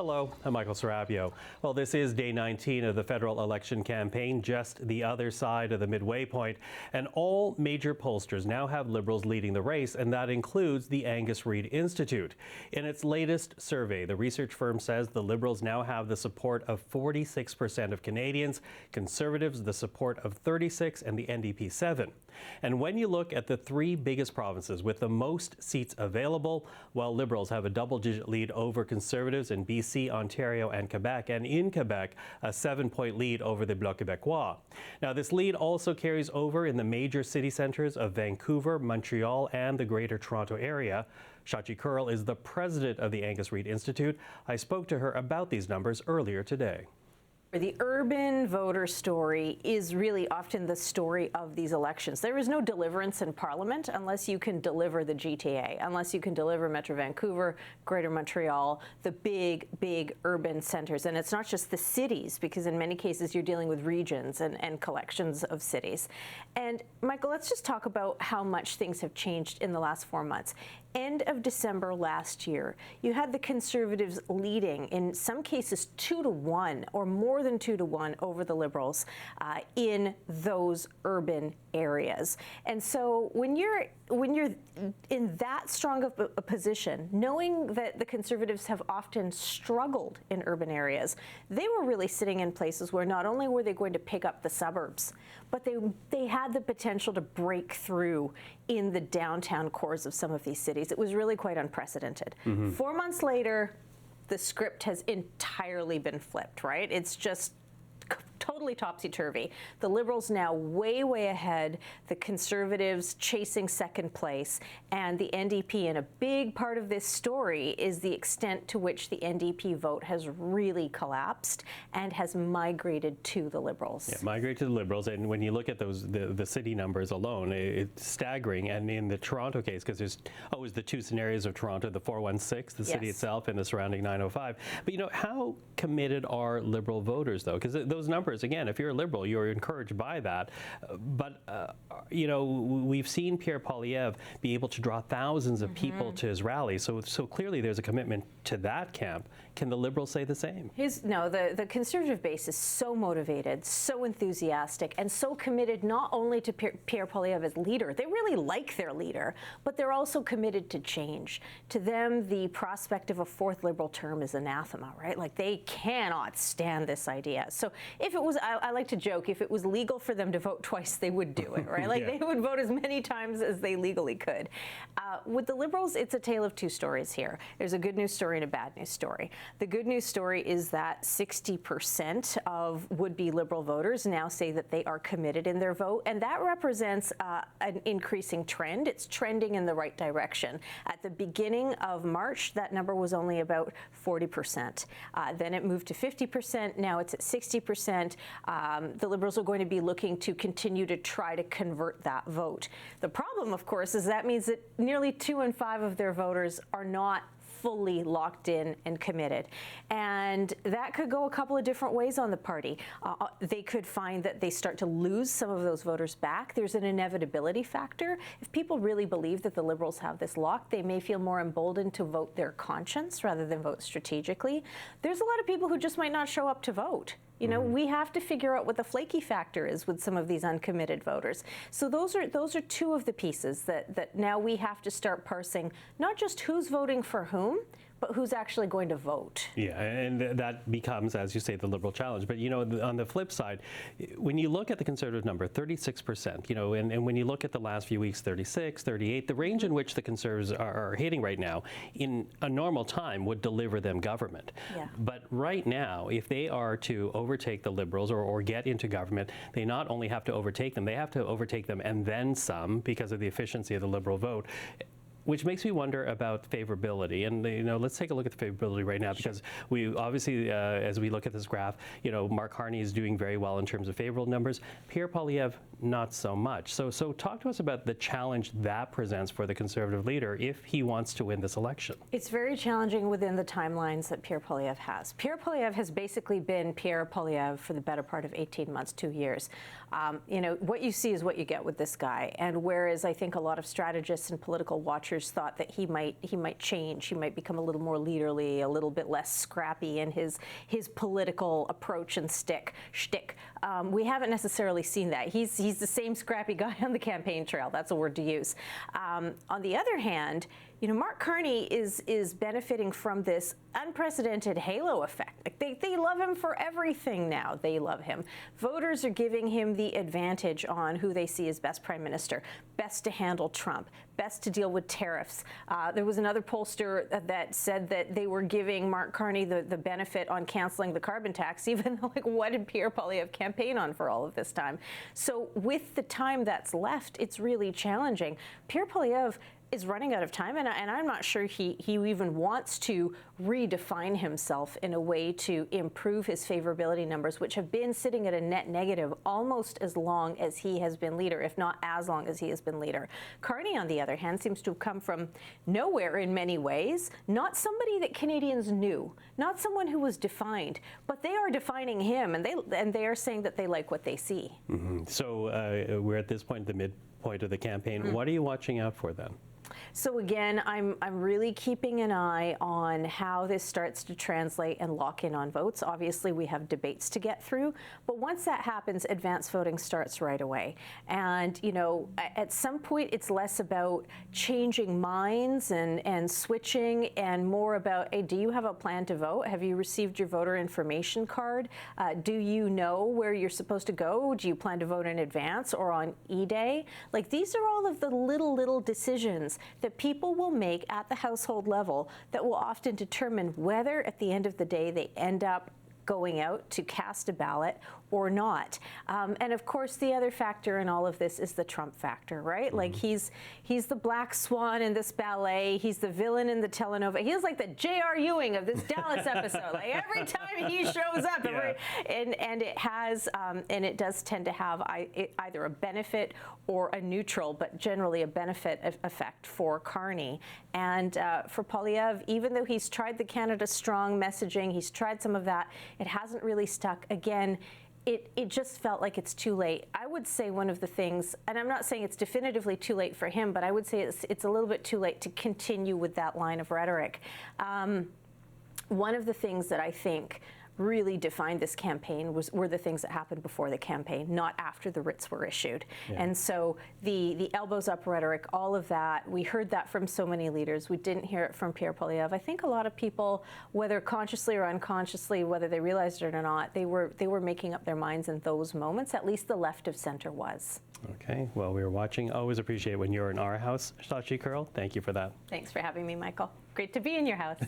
Hello, I'm Michael Serapio. Well, this is day 19 of the federal election campaign, just the other side of the midway point, and all major pollsters now have Liberals leading the race, and that includes the Angus Reid Institute. In its latest survey, the research firm says the Liberals now have the support of 46% of Canadians, Conservatives the support of 36%, and the NDP 7%. And when you look at the three biggest provinces with the most seats available, while Liberals have a double-digit lead over Conservatives in BC, Ontario, and Quebec, and in Quebec, a 7-point lead over the Bloc Québécois. Now, this lead also carries over in the major city centres of Vancouver, Montreal, and the Greater Toronto Area. Shachi Kurl is the president of the Angus Reid Institute. I spoke to her about these numbers earlier today. The urban voter story is really often the story of these elections. There is no deliverance in Parliament unless you can deliver the GTA, unless you can deliver Metro Vancouver, Greater Montreal, the big urban centres. And it's not just the cities, because in many cases you're dealing with regions and collections of cities. And Michael, let's just talk about how much things have changed in the last 4 months. End of December last year, you had the Conservatives leading, in some cases 2-1 or more than 2-1 over the Liberals in those urban areas. And so when you're in that strong of a position, knowing that the Conservatives have often struggled in urban areas, they were really sitting in places where not only were they going to pick up the suburbs, but they had the potential to break through in the downtown cores of some of these cities. It was really quite unprecedented. 4 months later, the script has entirely been flipped, right? It's just totally topsy-turvy. The Liberals now way ahead, the Conservatives chasing second place, and the NDP. And a big part of this story is the extent to which the NDP vote has really collapsed and has migrated to the Liberals. Yeah, migrated to the Liberals. And when you look at those, the city numbers alone, it's staggering. And in the Toronto case, because there's always the two scenarios of Toronto, the 416, the city itself, and the surrounding 905. But, you know, how committed are Liberal voters, though? Because those numbers, again, if you're a Liberal, you're encouraged by that. But, you know, we've seen Pierre Poilievre be able to draw thousands of people to his rallies. So clearly there's a commitment to that camp. Can the Liberals say the same? The Conservative base is so motivated, so enthusiastic, and so committed not only to Pierre Poilievre as leader. They really like their leader, but they're also committed to change. To them, the prospect of a fourth Liberal term is anathema, right? Like, they cannot stand this idea. So if it was, I like to joke, if it was legal for them to vote twice, they would do it, right? Like, they would vote as many times as they legally could. With the Liberals, it's a tale of two stories here. There's a good news story and a bad news story. The good news story is that 60% of would-be Liberal voters now say that they are committed in their vote, and that represents an increasing trend. It's trending in the right direction. At the beginning of March, that number was only about 40%. Then it moved to 50%. Now it's at 60%. The Liberals are going to be looking to continue to try to convert that vote. The problem, of course, is that means that nearly 2 in 5 of their voters are not fully locked in and committed. And that could go a couple of different ways on the party. They could find that they start to lose some of those voters back. There's an inevitability factor. If people really believe that the Liberals have this locked, they may feel more emboldened to vote their conscience rather than vote strategically. There's a lot of people who just might not show up to vote. You know, we have to figure out what the flaky factor is with some of these uncommitted voters. So those are two of the pieces that now we have to start parsing, not just who's voting for whom, but who's actually going to vote. Yeah, and that becomes, as you say, the Liberal challenge. But, you know, on the flip side, when you look at the Conservative number, 36%, you know, and when you look at the last few weeks, 36, 38, the range in which the Conservatives are hitting right now, in a normal time, would deliver them government. Yeah. But right now, if they are to overtake the Liberals or get into government, they not only have to overtake them, they have to overtake them and then some because of the efficiency of the Liberal vote. Which makes me wonder about favorability. And, you know, let's take a look at the favorability right now, because we obviously, as we look at this graph, you know, Mark Harney is doing very well in terms of favorable numbers. Pierre Poilievre, not so much. So talk to us about the challenge that presents for the Conservative leader if he wants to win this election. It's very challenging within the timelines that Pierre Poilievre has. Pierre Poilievre has basically been Pierre Poilievre for the better part of 18 months, 2 years. You know, what you see is what you get with this guy. And whereas I think a lot of strategists and political watchers voters thought that he might change. He might become a little more leaderly, a little bit less scrappy in his political approach and shtick. We haven't necessarily seen that. He's the same scrappy guy on the campaign trail. That's a word to use. On the other hand, Mark Carney is benefiting from this unprecedented halo effect. Like they love him for everything now. They love him. Voters are giving him the advantage on who they see as best prime minister, best to handle Trump, best to deal with tariffs. There was another pollster that said that they were giving Mark Carney the benefit on canceling the carbon tax, even though, like, what did Pierre Poilievre campaign on for all of this time? So with the time that's left, it's really challenging. Pierre Poilievre is running out of time, and I'm not sure he even wants to redefine himself in a way to improve his favorability numbers, which have been sitting at a net negative almost as long as he has been leader, if not as long as he has been leader. Carney, on the other hand, seems to have come from nowhere in many ways, not somebody that Canadians knew, not someone who was defined, but they are defining him, and they are saying that they like what they see. Mm-hmm. So we're at this point, the midpoint of the campaign. Mm-hmm. What are you watching out for then? So again, I'm really keeping an eye on how this starts to translate and lock in on votes. Obviously, we have debates to get through, but once that happens, advance voting starts right away. And, at some point, it's less about changing minds and switching and more about, hey, do you have a plan to vote? Have you received your voter information card? Do you know where you're supposed to go? Do you plan to vote in advance or on E-Day? Like, these are all of the little decisions that people will make at the household level that will often determine whether at the end of the day they end up going out to cast a ballot or not. And of course, the other factor in all of this is the Trump factor, right? Mm-hmm. Like he's the black swan in this ballet. He's the villain in the telenovela. He's like the J.R. Ewing of this Dallas episode. Like every time he shows up, yeah. and it has, and it does tend to have either a benefit or a neutral, but generally a benefit effect for Carney. And for Poilievre, even though he's tried the Canada Strong messaging, he's tried some of that, it hasn't really stuck. Again, it just felt like it's too late. I would say one of the things, and I'm not saying it's definitively too late for him, but I would say it's a little bit too late to continue with that line of rhetoric. One of the things that I think really defined this campaign were the things that happened before the campaign, not after the writs were issued. Yeah. And so the elbows up rhetoric, all of that, we heard that from so many leaders. We didn't hear it from Pierre Poilievre. I think a lot of people, whether consciously or unconsciously, whether they realized it or not, they were making up their minds in those moments. At least the left of center was. Okay, well, we were watching. Always appreciate when you're in our house. Shachi, Kurl, thank you for that. Thanks for having me, Michael. Great to be in your house.